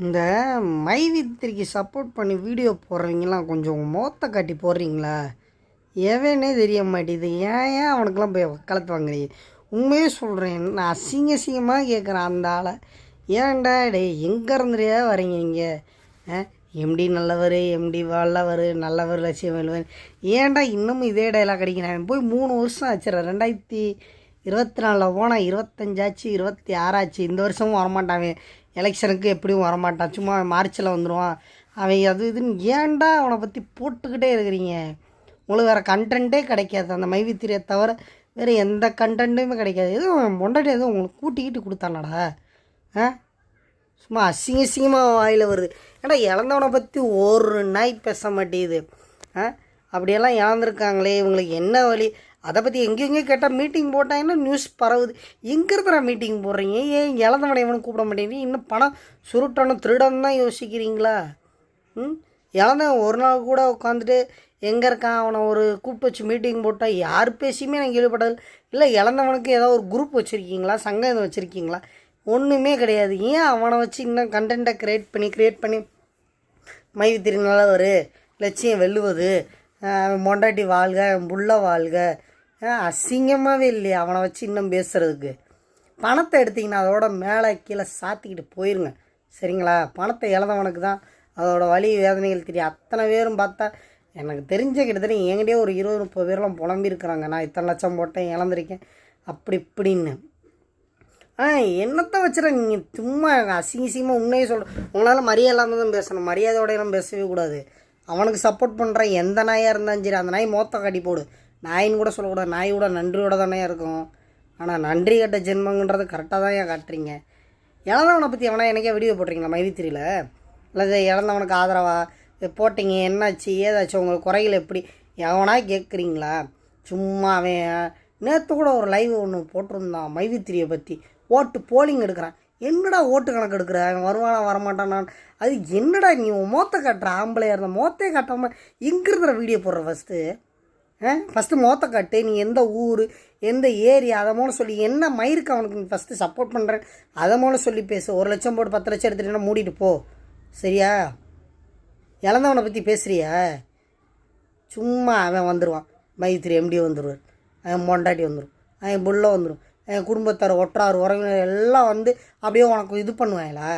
இந்த மைவித்திரிக்கு சப்போர்ட் பண்ணி வீடியோ போடுறவங்கலாம் கொஞ்சம் மோத்த காட்டி போடுறீங்களா? எவனே தெரிய மாட்டேது. ஏன் அவனுக்கெல்லாம் போய் வக்காலத்து வாங்குறீங்க? உண்மையே சொல்கிறேன், நான் அசிங்கமாக கேட்குறேன் அந்த ஆளை. ஏன்டா டே எங்கே இருந்துறியா வரீங்க நீங்கள்? எம்டி நல்லவர், எம்டி நல்லவர் லட்சியம் வேலுவன். ஏன்டா இன்னமும் இதே டைலாக் அடிக்கிறேன்? போய் 3 வருஷம் ஆச்சுற. 2024 போனால் 25 ஆச்சு, 26 ஆச்சு. இந்த வருஷமும் வரமாட்டான். எலெக்ஷனுக்கு எப்படியும் வரமாட்டான். சும்மா மார்ச்சில் வந்துடுவான் அவன். அது இதுன்னு ஏன்டா அவனை பற்றி போட்டுக்கிட்டே இருக்கிறீங்க? உங்களுக்கு வேறு கண்டென்ட்டே கிடைக்காது. அந்த மைவித்திரியை தவிர வேறு எந்த கண்டென்ட்டுமே கிடைக்காது. எதுவும் பொண்டாட்டி எதுவும் உங்களுக்கு கூட்டிக்கிட்டு கொடுத்தானடா? சும்மா அசிங்கமாக வாயில் வருது. ஏன்னா இழந்தவனை பற்றி ஒரு நாய் பேச மாட்டேங்குது. அப்படியெல்லாம் இழந்திருக்காங்களே, இவங்களுக்கு என்ன வழி? அதை பற்றி எங்கெங்கே கேட்டால் மீட்டிங் போட்டாங்கன்னா நியூஸ் பரவுது. எங்கே இருக்கிற மீட்டிங் போடுறீங்க? ஏன் இழந்தவனை இவனை கூப்பிட மாட்டேங்கிறீங்க? இன்னும் பணம் சுருட்டணும் திருடன்னு தான் யோசிக்கிறீங்களா? இழந்தவன் ஒரு நாள் கூட உட்காந்துட்டு எங்கே இருக்கான் அவனை ஒரு கூப்பிட்டு வச்சு மீட்டிங் போட்டால் யார் பேசியுமே நான் கேள்விப்பட்டது இல்லை. இழந்தவனுக்கு ஏதோ ஒரு குரூப் வச்சுருக்கீங்களா? சங்கம் எதுவும் வச்சுருக்கீங்களா? ஒன்றுமே கிடையாது. ஏன் அவனை வச்சு இன்னும் கண்டென்ட்டை க்ரியேட் பண்ணி மைவித்திரி நல்லவர், லட்சியம் வெல்லுவது, மொண்டாட்டி வாழ்க, புள்ள வாழ்க, அசிங்கமாகவே இல்லையா அவனை வச்சு இன்னும் பேசுகிறதுக்கு? பணத்தை எடுத்திங்கன்னா அதோட மேலே கீழே சாத்திக்கிட்டு போயிருங்க, சரிங்களா? பணத்தை இழந்தவனுக்கு தான் அதோட வலி வேதனைகள் தெரியும். அத்தனை பேரும் பார்த்தா எனக்கு தெரிஞ்ச கிட்டத்தட்ட என்கிட்டயே ஒரு 20-30 பேர்லாம் புலம்பியிருக்கிறாங்க. நான் இத்தனை லட்சம் போட்டேன், இழந்திருக்கேன், அப்படி இப்படின்னு. என்னத்தை வச்சுற நீங்கள்? சும்மா அசிங்கமாக உண்மையே சொல்கிறேன். உங்களால் மரியாதை இல்லாமல் தான் பேசணும். மரியாதையோடையெல்லாம் பேசவே கூடாது. அவனுக்கு சப்போர்ட் பண்ணுற எந்த நாயாக இருந்தாலும் சரி, அந்த நாய் மோத்த காட்டி போடு. நாயின்னு கூட சொல்லக்கூடாது. நாயோட நன்றியோட தானே இருக்கும். ஆனால் நன்றி கட்ட ஜென்மங்கிறது கரெக்டாக தான் ஏன் காட்டுறீங்க? இழந்தவனை பற்றி எவனா எனக்கே வீடியோ போட்டுறீங்களா மைவித்திரியில்? இல்லை இழந்தவனுக்கு ஆதரவாக போட்டிங்க, என்னாச்சு ஏதாச்சும் உங்களுக்கு குறைகள் எப்படி எவனா கேட்குறீங்களா? சும்மா அவன் நேற்று கூட ஒரு லைவ் ஒன்று போட்டிருந்தான் மைவித்திரியை பற்றி. ஓட்டு போலிங் எடுக்கிறான். என்னடா ஓட்டு கணக்கு எடுக்கிற? அவன் வருவானா வரமாட்டானான்? அது என்னடா நீ மோத்த காட்டுற? ஆம்பளையாக இருந்த மோத்தையே காட்டாமல் எங்கே இருக்கிற வீடியோ போடுற? ஃபஸ்ட்டு மோத்த காட்டு. நீ எந்த ஊர், எந்த ஏரியா, அதை மூலம் சொல்லி என்ன மயிருக்கு அவனுக்கு நீ ஃபஸ்ட்டு சப்போர்ட் பண்ணுறேன் அதை மூலம் சொல்லி பேசு. 1 லட்சம் போட்டு 10 லட்சம் எடுத்துகிட்டா மூடிட்டு போ, சரியா? இழந்தவனை பற்றி பேசுகிறியா? சும்மா அவன் வந்துடுவான். மைத்திரி எம்டி வந்துடுவார், அவன் மொண்டாட்டி வந்துடும், அவன் புள்ள வந்துடும், என் குடும்பத்தார் ஒற்றார் உறவினர் எல்லாம் வந்து அப்படியே உனக்கு இது பண்ணுவாங்களா?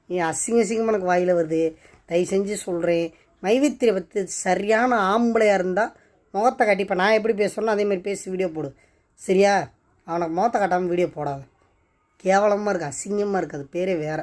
நீ அசிங்கமாக எனக்கு வாயில் வருது. தயவு செஞ்சு சொல்கிறேன், மைவித்திரியை பற்றி சரியான ஆம்பளையாக இருந்தால் முகத்தை காட்டி, இப்போ நான் எப்படி பேசுகிறேனோ அதேமாதிரி பேசி வீடியோ போடு, சரியா? அவனுக்கு முகத்தை காட்டாமல் வீடியோ போடாத. கேவலமாக இருக்குது, அசிங்கமாக இருக்குது. அது பேரே வேறு.